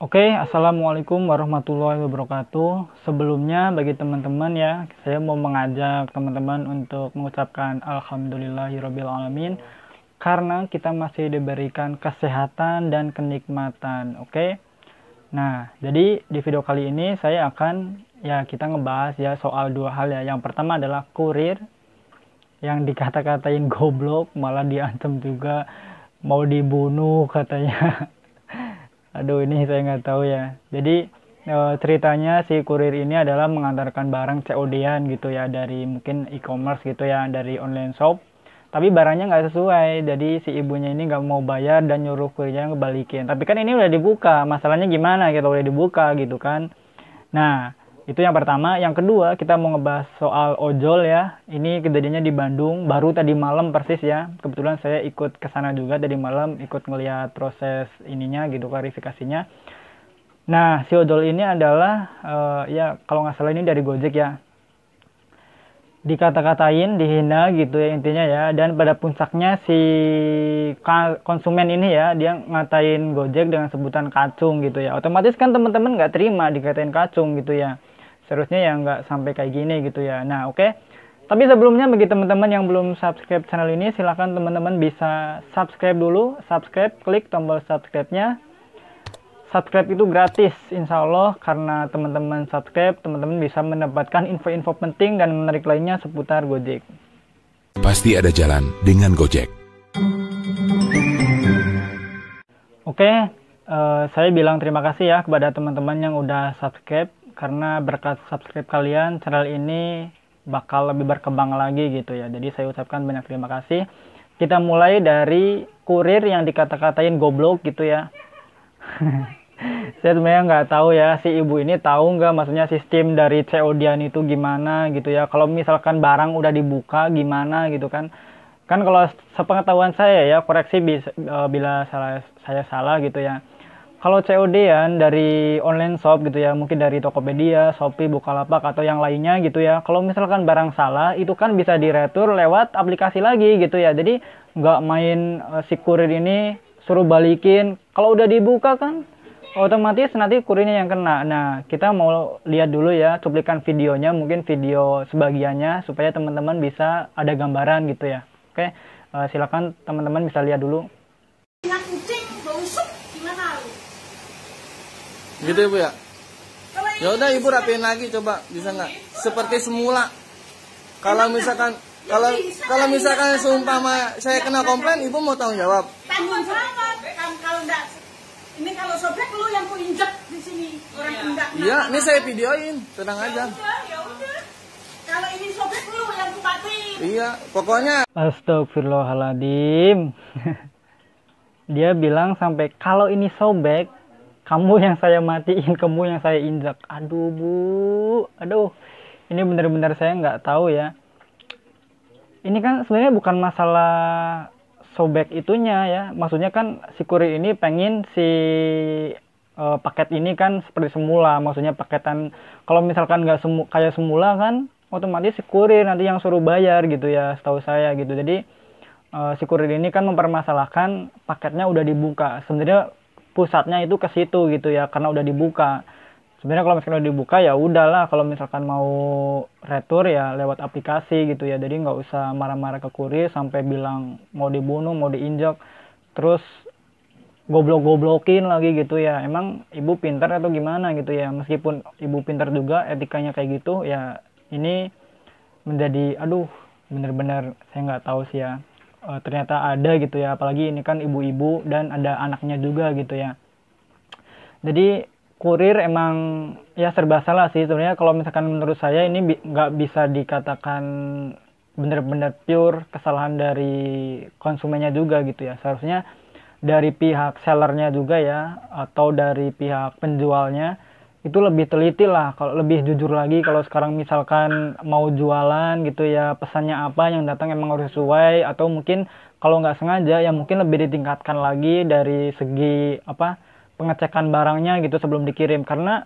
Oke, assalamualaikum warahmatullahi wabarakatuh. Sebelumnya bagi teman-teman ya, saya mau mengajak teman-teman untuk mengucapkan alhamdulillahirabbil alamin karena kita masih diberikan kesehatan dan kenikmatan. Oke. Nah, jadi di video kali ini saya akan kita ngebahas ya soal dua hal ya. Yang pertama adalah kurir yang dikata-katain goblok, malah diancam juga mau dibunuh katanya. Aduh, ini saya nggak tahu ya. Jadi ceritanya si kurir ini adalah mengantarkan barang COD-an gitu ya, dari mungkin e-commerce gitu ya, dari online shop. Tapi barangnya nggak sesuai, jadi si ibunya ini nggak mau bayar dan nyuruh kurirnya ngebalikin. Tapi kan ini udah dibuka, masalahnya gimana gitu udah dibuka gitu kan. Nah, itu yang pertama. Yang kedua, kita mau ngebahas soal ojol ya. Ini kejadiannya di Bandung, baru tadi malam persis ya. Kebetulan saya ikut ke sana juga tadi malam, ikut ngelihat proses ininya gitu, klarifikasinya. Nah, si ojol ini adalah ya kalau nggak salah ini dari Gojek ya. Dikata-katain, dihina gitu ya intinya ya. Dan pada puncaknya si konsumen ini ya, dia ngatain Gojek dengan sebutan kacung gitu ya. Otomatis kan teman-teman nggak terima dikatain kacung gitu ya. Seharusnya ya nggak sampai kayak gini gitu ya. Nah, oke. Tapi sebelumnya bagi teman-teman yang belum subscribe channel ini, silahkan teman-teman bisa subscribe dulu. Subscribe, klik tombol subscribe-nya. Subscribe itu gratis, insya Allah. Karena teman-teman subscribe, teman-teman bisa mendapatkan info-info penting dan menarik lainnya seputar Gojek. Pasti ada jalan dengan Gojek. Oke, saya bilang terima kasih ya kepada teman-teman yang udah subscribe. Karena berkat subscribe kalian, channel ini bakal lebih berkembang lagi gitu ya. Jadi saya ucapkan banyak terima kasih. Kita mulai dari kurir yang dikata-katain goblok gitu ya. Saya sebenarnya nggak tahu ya, si ibu ini tahu nggak maksudnya sistem dari COD-an itu gimana gitu ya. Kalau misalkan barang udah dibuka gimana gitu kan. Kan kalau sepengetahuan saya ya, koreksi bila saya salah gitu ya. Kalau COD-an dari online shop gitu ya, mungkin dari Tokopedia, Shopee, Bukalapak, atau yang lainnya gitu ya. Kalau misalkan barang salah, itu kan bisa diretur lewat aplikasi lagi gitu ya. Jadi nggak main si kurir ini suruh balikin. Kalau udah dibuka kan, otomatis nanti kurirnya yang kena. Nah, kita mau lihat dulu ya cuplikan videonya, mungkin video sebagiannya, supaya teman-teman bisa ada gambaran gitu ya. Oke, silakan teman-teman bisa lihat dulu. Gitu ya Bu ya. Ya udah Ibu rapiin lagi coba, bisa nggak? Seperti semula. Kalau misalkan kalau misalkan seumpama saya kena komplain, Ibu mau tanggung jawab? Tanggung jawab. Kalau enggak, ini kalau sobek lu yang ku injek di sini orang enggak. Iya, ini saya videoin, tenang aja. Ya udah. Kalau ini sobek lu yang ku batin. Iya, pokoknya. Astagfirullahaladzim. Dia bilang sampai kalau ini sobek, kamu yang saya matiin, kamu yang saya injak. Aduh Bu, aduh. Ini benar-benar saya nggak tahu ya. Ini kan sebenarnya bukan masalah sobek itunya ya. Maksudnya kan si kurir ini pengen si paket ini kan seperti semula. Maksudnya paketan, kalau misalkan nggak kayak semula kan, otomatis si kurir nanti yang suruh bayar gitu ya, setahu saya gitu. Jadi si kurir ini kan mempermasalahkan paketnya udah dibuka. Sebenarnya pusatnya itu ke situ gitu ya, karena udah dibuka. Sebenarnya kalau misalkan udah dibuka ya udahlah, kalau misalkan mau retur ya lewat aplikasi gitu ya. Jadi nggak usah marah-marah ke kurir sampai bilang mau dibunuh, mau diinjak, terus goblok-goblokin lagi gitu ya. Emang ibu pintar atau gimana gitu ya? Meskipun ibu pintar juga, etikanya kayak gitu ya, ini menjadi aduh, bener-bener saya nggak tahu sih ya. Ternyata ada gitu ya, apalagi ini kan ibu-ibu dan ada anaknya juga gitu ya. Jadi kurir emang ya serba salah sih sebenarnya. Kalau misalkan menurut saya ini nggak bisa dikatakan benar-benar pure kesalahan dari konsumennya juga gitu ya. Seharusnya dari pihak sellernya juga ya, atau dari pihak penjualnya itu lebih teliti lah, kalau lebih jujur lagi. Kalau sekarang misalkan mau jualan gitu ya, pesannya apa yang datang emang harus sesuai, atau mungkin kalau nggak sengaja ya mungkin lebih ditingkatkan lagi dari segi pengecekan barangnya gitu sebelum dikirim. Karena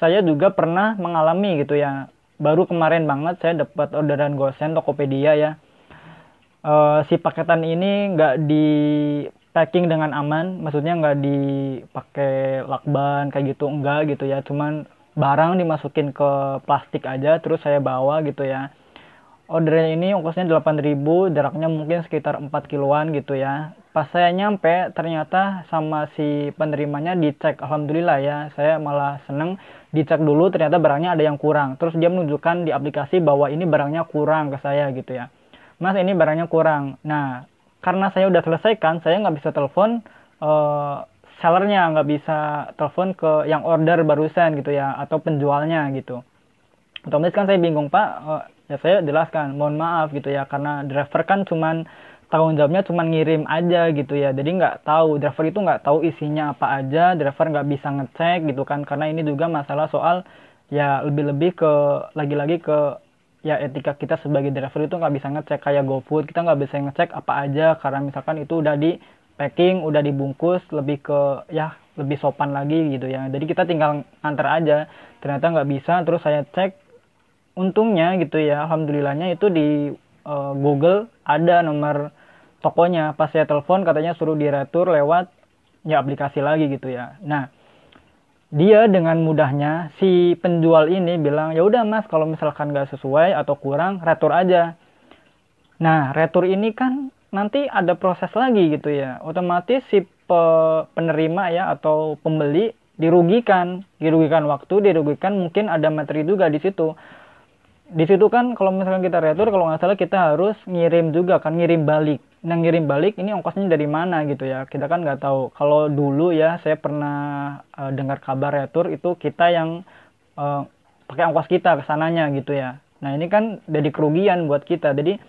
saya juga pernah mengalami gitu ya, baru kemarin banget saya dapat orderan gosen Tokopedia ya. Si paketan ini nggak di packing dengan aman, maksudnya nggak dipakai lakban kayak gitu, enggak gitu ya, cuman barang dimasukin ke plastik aja terus saya bawa gitu ya. Ordernya ini ongkosnya 8.000, jaraknya mungkin sekitar 4 kiloan gitu ya. Pas saya nyampe, ternyata sama si penerimanya dicek. Alhamdulillah ya, saya malah seneng. Dicek dulu, ternyata barangnya ada yang kurang. Terus dia menunjukkan di aplikasi bahwa ini barangnya kurang ke saya gitu ya. Mas, ini barangnya kurang. Nah, karena saya udah selesaikan, saya nggak bisa telepon sellernya, nggak bisa telepon ke yang order barusan gitu ya, atau penjualnya gitu. Otomatis kan saya bingung, Pak. Ya saya jelaskan, mohon maaf gitu ya, karena driver kan cuman tanggung jawabnya cuman ngirim aja gitu ya, jadi nggak tahu, driver itu nggak tahu isinya apa aja, driver nggak bisa ngecek gitu kan, karena ini juga masalah soal ya lebih-lebih ke lagi-lagi ke ya etika kita sebagai driver itu nggak bisa ngecek kayak GoFood, kita nggak bisa ngecek apa aja karena misalkan itu udah di packing, udah dibungkus, lebih ke ya lebih sopan lagi gitu ya, jadi kita tinggal antar aja. Ternyata nggak bisa, terus saya cek. Untungnya gitu ya, alhamdulillahnya itu di Google ada nomor tokonya. Pas saya telepon katanya suruh diretur lewat ya aplikasi lagi gitu ya. Nah, dia dengan mudahnya si penjual ini bilang, ya udah Mas, kalau misalkan nggak sesuai atau kurang, retur aja. Nah, retur ini kan nanti ada proses lagi gitu ya. Otomatis si penerima ya atau pembeli dirugikan waktu, dirugikan mungkin ada materi juga di situ. Di situ kan kalau misalkan kita retur, kalau nggak salah kita harus ngirim juga kan, ngirim balik. Nah, ngirim balik ini ongkosnya dari mana gitu ya, kita kan nggak tahu. Kalau dulu ya saya pernah dengar kabar retur itu kita yang pakai ongkos kita ke sananya gitu ya. Nah, ini kan jadi kerugian buat kita, jadi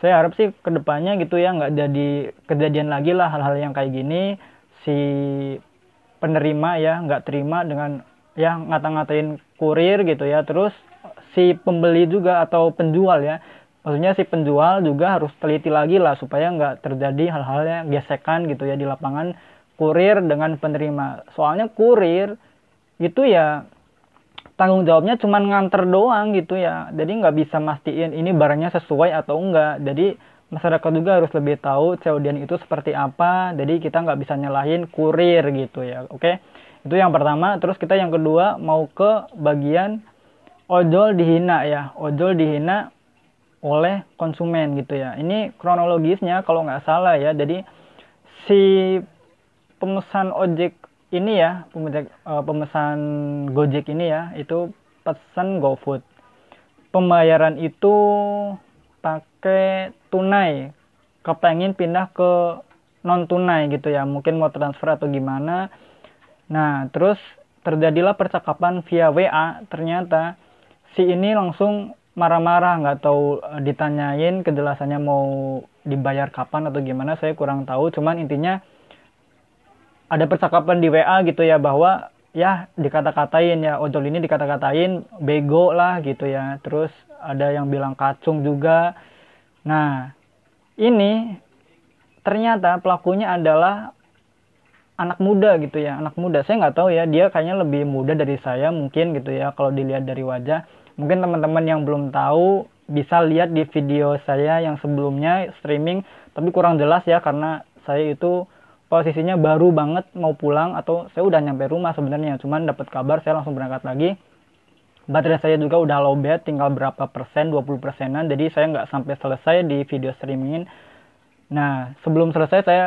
saya harap sih kedepannya gitu ya nggak jadi kejadian lagi lah hal-hal yang kayak gini. Si penerima ya nggak terima dengan ya ngata-ngatain kurir gitu ya, terus si pembeli juga atau penjual ya, maksudnya si penjual juga harus teliti lagi lah supaya nggak terjadi hal-hal yang gesekan gitu ya di lapangan kurir dengan penerima. Soalnya kurir itu ya tanggung jawabnya cuma nganter doang gitu ya, jadi nggak bisa mastiin ini barangnya sesuai atau enggak. Jadi masyarakat juga harus lebih tahu COD itu seperti apa, jadi kita nggak bisa nyalahin kurir gitu ya. Oke, itu yang pertama. Terus kita yang kedua mau ke bagian ojol dihina ya, ojol dihina oleh konsumen gitu ya. Ini kronologisnya kalau nggak salah ya, jadi si pemesan ojek ini ya, pemesan Gojek ini ya, itu pesan GoFood. Pembayaran itu pakai tunai, kepengen pindah ke non tunai gitu ya, mungkin mau transfer atau gimana. Nah, terus terjadilah percakapan via WA. Ternyata si ini langsung marah-marah, nggak tahu ditanyain kejelasannya mau dibayar kapan atau gimana, saya kurang tahu. Cuman intinya ada percakapan di WA gitu ya, bahwa ya dikata-katain ya, ojol ini dikata-katain bego lah gitu ya. Terus ada yang bilang kacung juga. Nah, ini ternyata pelakunya adalah anak muda gitu ya, anak muda. Saya nggak tahu ya, dia kayaknya lebih muda dari saya mungkin gitu ya kalau dilihat dari wajah. Mungkin teman-teman yang belum tahu bisa lihat di video saya yang sebelumnya streaming, tapi kurang jelas ya karena saya itu posisinya baru banget mau pulang, atau saya udah nyampe rumah sebenarnya, cuman dapat kabar saya langsung berangkat lagi. Baterai saya juga udah lowbat, tinggal berapa persen, 20%-an, jadi saya nggak sampai selesai di video streamingin. Nah, sebelum selesai saya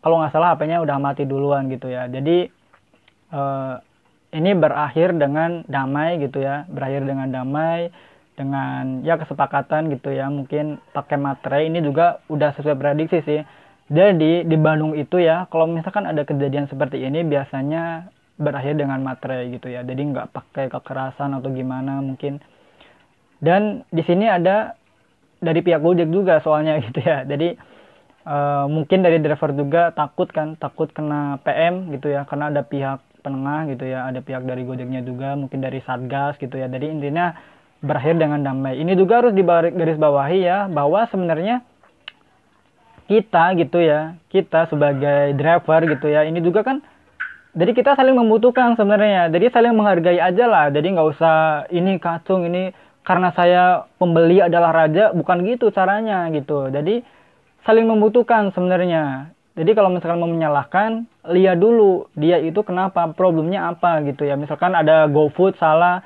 kalau nggak salah HP-nya udah mati duluan gitu ya. Jadi ini berakhir dengan damai gitu ya, berakhir dengan damai, dengan ya kesepakatan gitu ya, mungkin pakai materai. Ini juga udah sesuai prediksi sih. Jadi di Bandung itu ya, kalau misalkan ada kejadian seperti ini biasanya berakhir dengan materai gitu ya, jadi nggak pakai kekerasan atau gimana mungkin. Dan di sini ada dari pihak Gojek juga soalnya gitu ya, jadi mungkin dari driver juga takut kena PM gitu ya, karena ada pihak penengah gitu ya, ada pihak dari Gojeknya juga, mungkin dari Satgas gitu ya. Jadi intinya berakhir dengan damai. Ini juga harus digarisbawahi ya, bahwa sebenarnya kita gitu ya, kita sebagai driver gitu ya, ini juga kan, jadi kita saling membutuhkan sebenarnya, jadi saling menghargai aja lah. Jadi nggak usah ini kacung, ini karena saya pembeli adalah raja, bukan gitu caranya gitu. Jadi saling membutuhkan sebenarnya. Jadi kalau misalkan mau menyalahkan, lihat dulu dia itu kenapa, problemnya apa gitu ya. Misalkan ada GoFood salah,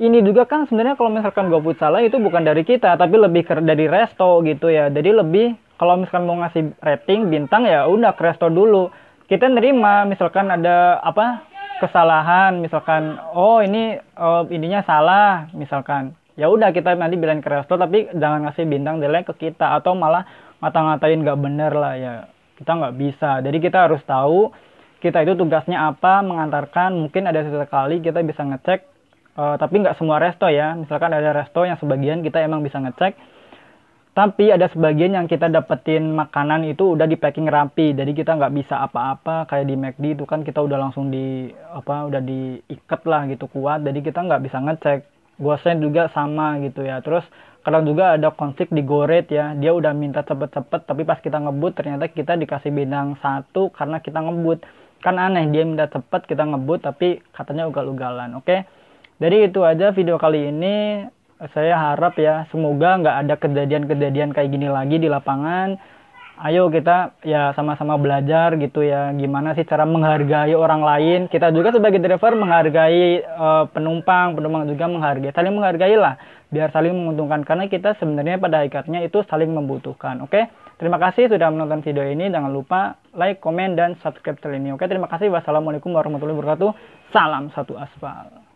ini juga kan sebenarnya kalau misalkan GoFood salah itu bukan dari kita, tapi lebih dari resto gitu ya. Jadi lebih kalau misalkan mau ngasih rating bintang ya udah ke resto dulu. Kita nerima misalkan ada apa kesalahan, misalkan oh ini ininya salah misalkan. Ya udah kita nanti bilang ke resto, tapi jangan ngasih bintang jelek ke kita atau malah ngata-ngatain nggak bener lah ya. Kita nggak bisa. Jadi kita harus tahu kita itu tugasnya apa, mengantarkan. Mungkin ada sesekali kita bisa ngecek, tapi nggak semua resto ya. Misalkan ada resto yang sebagian kita emang bisa ngecek, tapi ada sebagian yang kita dapetin makanan itu udah di packing rapi. Jadi kita nggak bisa apa-apa. Kayak di McD itu kan kita udah langsung udah diikat lah gitu kuat. Jadi kita nggak bisa ngecek. Gosen juga sama gitu ya. Terus kadang juga ada konflik di Goret ya, dia udah minta cepet-cepet tapi pas kita ngebut ternyata kita dikasih bintang 1 karena kita ngebut. Kan aneh, dia minta cepet kita ngebut tapi katanya ugal-ugalan. Oke, jadi itu aja video kali ini. Saya harap ya semoga nggak ada kejadian-kejadian kayak gini lagi di lapangan. Ayo kita ya sama-sama belajar gitu ya, gimana sih cara menghargai orang lain. Kita juga sebagai driver menghargai penumpang juga menghargai, saling menghargai lah, biar saling menguntungkan, karena kita sebenarnya pada hakikatnya itu saling membutuhkan. Oke, terima kasih sudah menonton video ini. Jangan lupa like, komen, dan subscribe channel ini. Oke, terima kasih. Wassalamualaikum warahmatullahi wabarakatuh. Salam satu aspal.